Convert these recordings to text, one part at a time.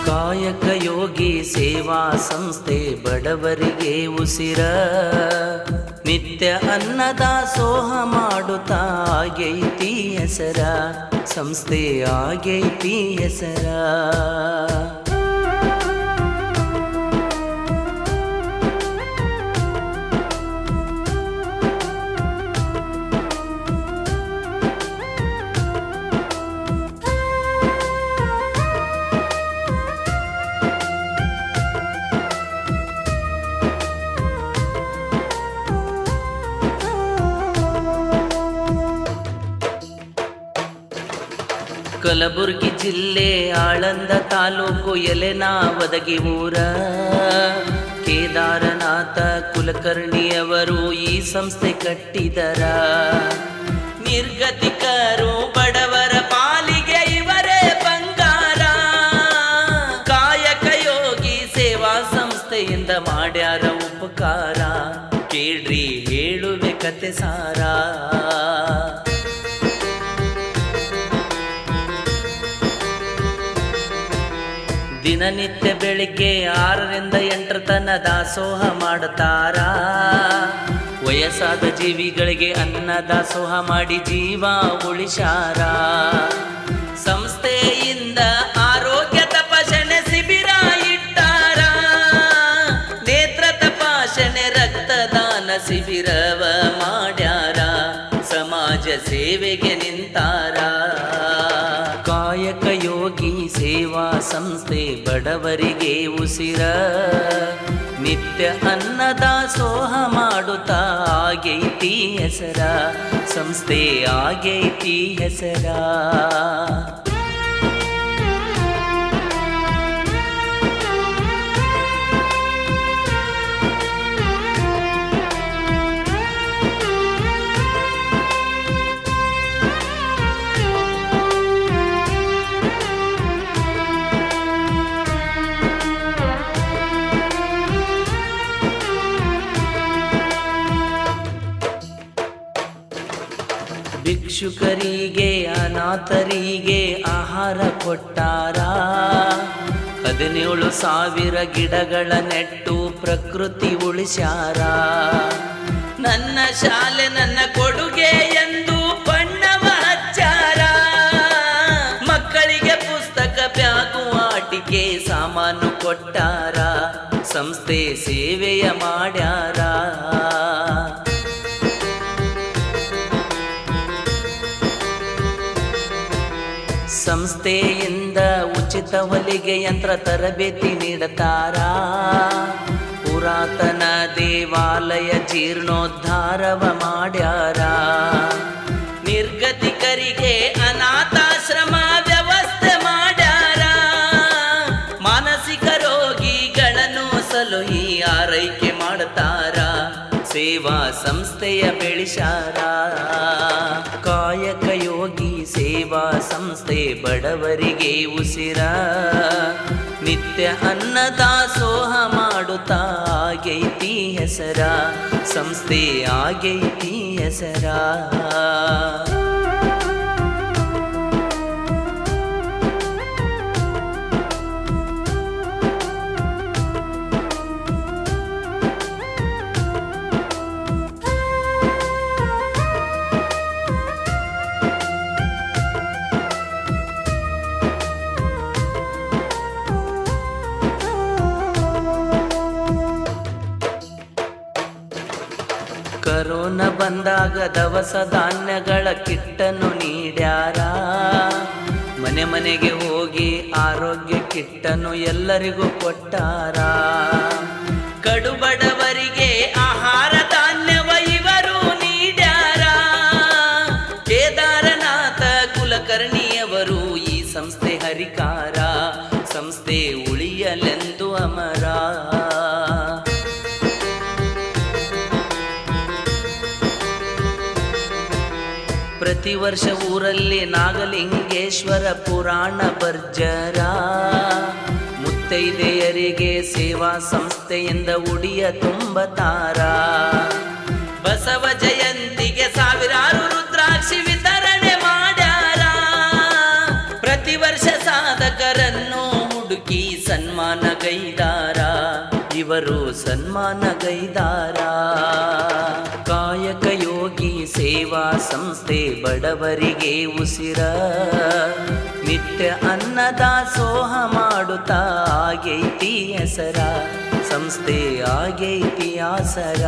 ಕಾಯಕ ಯೋಗಿ ಸೇವಾ ಸಂಸ್ಥೆ ಬಡವರಿಗೆ ಉಸಿರ, ನಿತ್ಯ ಅನ್ನದಾಸೋಹ ಮಾಡುತ್ತಾ ಆಗೈತಿ ಹೆಸರ, ಸಂಸ್ಥೆ ಆಗೈತಿ ಹೆಸರ. ಕಲಬುರ್ಗಿ ಜಿಲ್ಲೆ ಆಳಂದ ತಾಲೂಕು ಯಲೆನಾವದಗಿ ಊರ, ಕೇದಾರನಾಥ ಕುಲಕರ್ಣಿಯವರು ಈ ಸಂಸ್ಥೆ ಕಟ್ಟಿದರ. ನಿರ್ಗತಿಕರು ಬಡವರ ಪಾಲಿಗೆ ಇವರೇ ಬಂಗಾರ, ಕಾಯಕ ಯೋಗಿ ಸೇವಾ ಸಂಸ್ಥೆಯಿಂದ ಮಾಡ್ಯಾರ ಉಪಕಾರ, ಕೇಳ್ರಿ ಹೇಳುವೆ ಕತೆ ಸಾರ. ದಿನನಿತ್ಯ ಬೆಳಿಗ್ಗೆ 6ರಿಂದ 8 ತನ ದಾಸೋಹ ಮಾಡುತ್ತಾರ. ವಯಸ್ಸಾದ ಜೀವಿಗಳಿಗೆ ಅನ್ನ ದಾಸೋಹ ಮಾಡಿ ಜೀವ ಉಳಿಸಾರ. ಸಂಸ್ಥೆಯಿಂದ ಆರೋಗ್ಯ ತಪಾಸಣೆ ಶಿಬಿರ ಇಟ್ಟಾರ. ನೇತ್ರ ತಪಾಸಣೆ ರಕ್ತದಾನ ಶಿಬಿರವ ಮಾಡ್ಯಾರ. ಸಮಾಜ ಸೇವೆಗೆ ನಿಂತಾರ. ಕಾಯಕ ಯೋಗಿ ಸೇವಾ ಸಂಸ್ಥೆ ಬಡವರಿಗೆ ಉಸಿರ, ನಿತ್ಯ ಅನ್ನದಾಸೋಹ ಮಾಡುತ್ತಾ ಆಗೈತಿ ಹೆಸರ, ಸಂಸ್ಥೆ ಆಗೈತಿ ಹೆಸರ. ಭಿಕ್ಷುಕರಿಗೆ ಅನಾಥರಿಗೆ ಆಹಾರ ಕೊಟ್ಟಾರ. 17,000 ಗಿಡಗಳ ನೆಟ್ಟು ಪ್ರಕೃತಿ ಉಳಿಸ್ಯಾರ. ನನ್ನ ಶಾಲೆ ನನ್ನ ಕೊಡುಗೆ ಎಂದು ಬಣ್ಣವ ಹಚ್ಚಾರ. ಮಕ್ಕಳಿಗೆ ಪುಸ್ತಕ ಬ್ಯಾಗು ಆಟಿಕೆ ಸಾಮಾನು ಕೊಟ್ಟಾರ. ಸಂಸ್ಥೆ ಸೇವೆಯ ಮಾಡ್ಯಾರ. ಸಂಸ್ಥೆಯಿಂದ ಉಚಿತ ಹೊಲಿಗೆ ಯಂತ್ರ ತರಬೇತಿ ನೀಡುತ್ತಾರ. ಪುರಾತನ ದೇವಾಲಯ ಜೀರ್ಣೋದ್ಧಾರವ ಮಾಡ್ಯಾರ. ನಿರ್ಗತಿಕರಿಗೆ ಅನಾಥಾಶ್ರಮ ವ್ಯವಸ್ಥೆ ಮಾಡ್ಯಾರ. ಮಾನಸಿಕ ರೋಗಿಗಳನ್ನು ಸಲುಹಿ ಆರೈಕೆ ಮಾಡುತ್ತಾರ. ಸೇವಾ ಸಂಸ್ಥೆಯ ಬೆಳೆಸಾರ. ಕಾಯಕ ಯೋಗಿ ಸೇವಾ ಸಂಸ್ಥೆ ಬಡವರಿಗೆ ಉಸಿರ, ನಿತ್ಯ ಅನ್ನದಾಸೋಹ ಮಾಡುತ್ತಾ ಆಗೈತಿ ಹೆಸರ, ಸಂಸ್ಥೆ ಆಗೈತಿ ಹೆಸರ. ಕರೋನಾ ಬಂದಾಗ ದವಸ ಧಾನ್ಯಗಳ ಕಿಟ್ಟನ್ನು ನೀಡ್ಯಾರ. ಮನೆ ಮನೆಗೆ ಹೋಗಿ ಆರೋಗ್ಯ ಕಿಟ್ಟನ್ನು ಎಲ್ಲರಿಗೂ ಕೊಟ್ಟಾರ. ಕಡುಬಡವರಿಗೆ ಆಹಾರ ಧಾನ್ಯವ ಇವರು ನೀಡ್ಯಾರ. ಕೇದಾರನಾಥ ಕುಲಕರ್ಣಿಯವರು ಈ ಸಂಸ್ಥೆ ಹರಿಕಾರ. ಸಂಸ್ಥೆ ಉಳಿಯಲೆಂದು ಅಮರ. ಪ್ರತಿ ವರ್ಷ ಊರಲ್ಲಿ ನಾಗಲಿಂಗೇಶ್ವರ ಪುರಾಣ ಭರ್ಜರ. ಮುತ್ತೈದೆಯರಿಗೆ ಸೇವಾ ಸಂಸ್ಥೆಯಿಂದ ಉಡಿಯ ತುಂಬತಾರ. ಬಸವ ಜಯಂತಿಗೆ ಸಾವಿರಾರು ರುದ್ರಾಕ್ಷಿ ವಿತರಣೆ ಮಾಡ್ಯಾರ. ಪ್ರತಿ ವರ್ಷ ಸಾಧಕರನ್ನು ಹುಡುಕಿ ಸನ್ಮಾನಗೈದಾರ, ಇವರು ಸನ್ಮಾನಗೈದಾರ. ಕಾಯಕ ಯೋಗಿ ಸೇವಾ ಸಂಸ್ಥೆ ಬಡವರಿಗೆ ಉಸಿರ, ನಿತ್ಯ ಅನ್ನದಾಸೋಹ ಮಾಡುತ್ತಾ ಆಗೈತಿ ಹೆಸರ, ಸಂಸ್ಥೆ ಆಗೈತಿ ಆಸರ.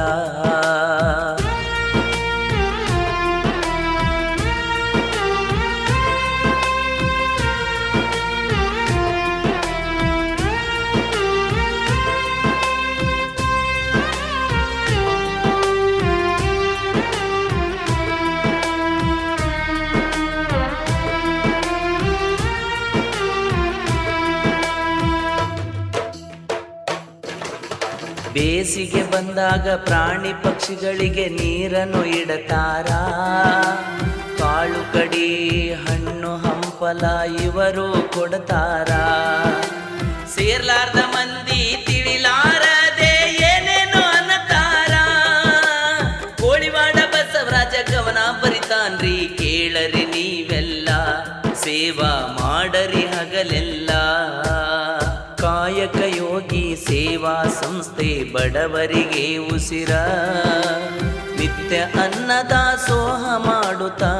ಬೇಸಿಗೆ ಬಂದಾಗ ಪ್ರಾಣಿ ಪಕ್ಷಿಗಳಿಗೆ ನೀರನ್ನು ಇಡತಾರ, ಕಾಳು ಕಡಿ ಹಣ್ಣು ಹಂಪಲ ಇವರು ಕೊಡ್ತಾರ. ಸೇರ್ಲಾರ್ದ ಮಂದಿ ತಿಳಿಲಾರದೆ ಏನೇನೋ ಅನ್ನತಾರ, ಕೋಳಿವಾಡ ಬಸವರಾಜ ಕವನ ಬರಿತಾನ್ರಿ ಕೇಳರಿ ನೀವೆಲ್ಲ, ಸೇವಾ ಮಾಡರಿ ಹಗಲೆಲ್ಲ. ಕಾಯಕ ಯೋಗಿ ಸೇವಾ ಸಂಸ್ಥೆ ಬಡವರಿಗೆ ಉಸಿರ, ನಿತ್ಯ ಅನ್ನದಾಸೋಹ ಮಾಡುತ್ತಾ